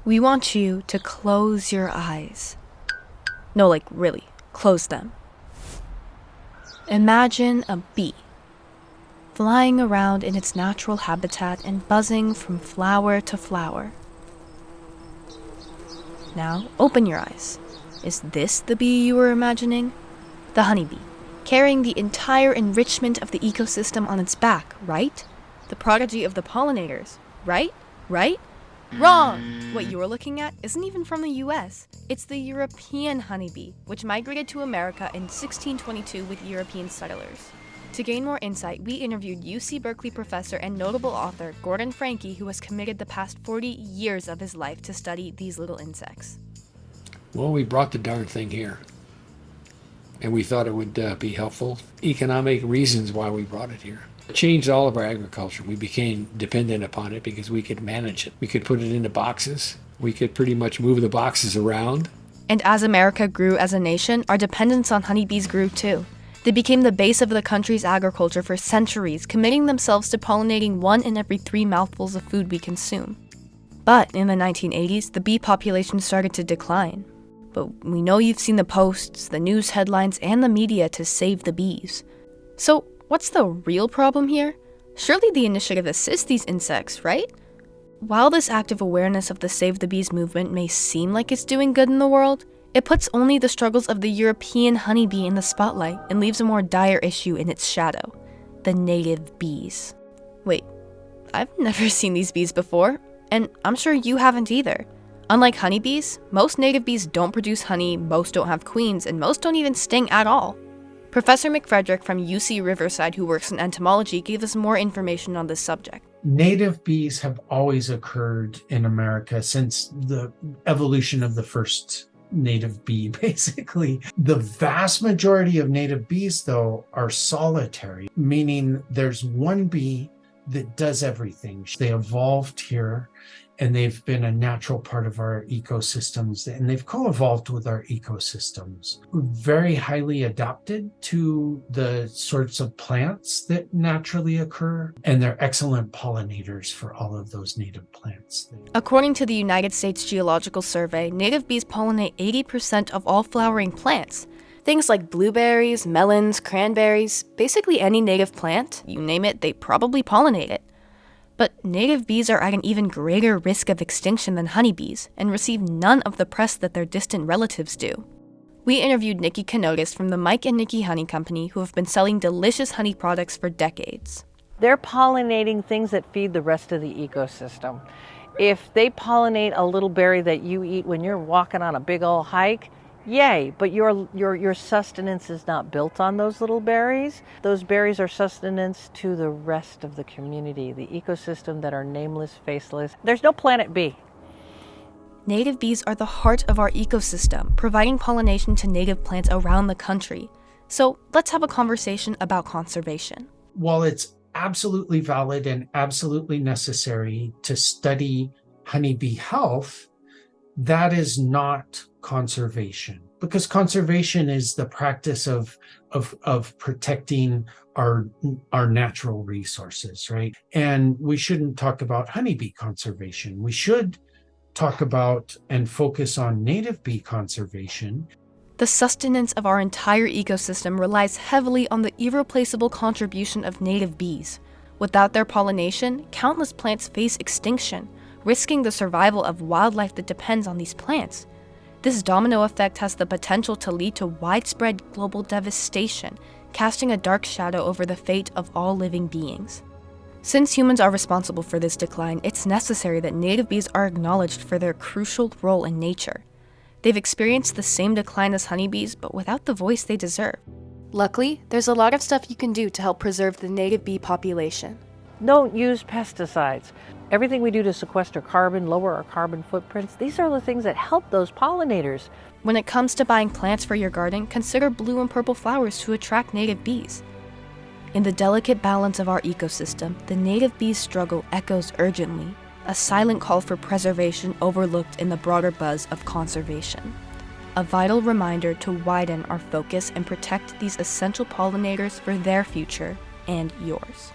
We want you to close your eyes. No, like really, close them. Imagine a bee flying around in its natural habitat and buzzing from flower to flower. Now, open your eyes. Is this the bee you were imagining? The honeybee, carrying the entire enrichment of the ecosystem on its back, right? The prodigy of the pollinators, right? Right? Wrong! What you're looking at isn't even from the US. It's the European honeybee, which migrated to America in 1622 with European settlers. To gain more insight, we interviewed UC Berkeley professor and notable author Gordon Franke, who has committed the past 40 years of his life to study these little insects. Well, we brought the darn thing here. And we thought it would be helpful. Economic reasons why we brought it here. It changed all of our agriculture. We became dependent upon it because we could manage it. We could put it into boxes. We could pretty much move the boxes around. And as America grew as a nation, our dependence on honeybees grew too. They became the base of the country's agriculture for centuries, committing themselves to pollinating 1 in every 3 mouthfuls of food we consume. But in the 1980s, the bee population started to decline. But we know you've seen the posts, the news headlines, and the media to save the bees. So what's the real problem here? Surely the initiative assists these insects, right? While this active awareness of the Save the Bees movement may seem like it's doing good in the world, it puts only the struggles of the European honeybee in the spotlight and leaves a more dire issue in its shadow: the native bees. Wait, I've never seen these bees before, and I'm sure you haven't either. Unlike honeybees, most native bees don't produce honey, most don't have queens, and most don't even sting at all. Professor McFrederick from UC Riverside, who works in entomology, gave us more information on this subject. Native bees have always occurred in America since the evolution of the first native bee, basically. The vast majority of native bees, though, are solitary, meaning there's one bee that does everything. They evolved here, and they've been a natural part of our ecosystems, and they've co-evolved with our ecosystems. Very highly adapted to the sorts of plants that naturally occur, and they're excellent pollinators for all of those native plants. According to the United States Geological Survey, native bees pollinate 80% of all flowering plants. Things like blueberries, melons, cranberries, basically any native plant, you name it, they probably pollinate it. But native bees are at an even greater risk of extinction than honeybees and receive none of the press that their distant relatives do. We interviewed Nikki from the Mike and Nikki Honey Company, who have been selling delicious honey products for decades. They're pollinating things that feed the rest of the ecosystem. If they pollinate a little berry that you eat when you're walking on a big old hike, yay, but your sustenance is not built on those little berries. Those berries are sustenance to the rest of the community, the ecosystem that are nameless, faceless. There's no planet B. Native bees are the heart of our ecosystem, providing pollination to native plants around the country. So let's have a conversation about conservation. While it's absolutely valid and absolutely necessary to study honeybee health, that is not conservation, because conservation is the practice of protecting our natural resources, right? And we shouldn't talk about honeybee conservation. We should talk about and focus on native bee conservation. The sustenance of our entire ecosystem relies heavily on the irreplaceable contribution of native bees. Without their pollination, countless plants face extinction, risking the survival of wildlife that depends on these plants. This domino effect has the potential to lead to widespread global devastation, casting a dark shadow over the fate of all living beings. Since humans are responsible for this decline, it's necessary that native bees are acknowledged for their crucial role in nature. They've experienced the same decline as honeybees, but without the voice they deserve. Luckily, there's a lot of stuff you can do to help preserve the native bee population. Don't use pesticides. Everything we do to sequester carbon, lower our carbon footprints, these are the things that help those pollinators. When it comes to buying plants for your garden, consider blue and purple flowers to attract native bees. In the delicate balance of our ecosystem, the native bee's struggle echoes urgently, a silent call for preservation overlooked in the broader buzz of conservation. A vital reminder to widen our focus and protect these essential pollinators for their future and yours.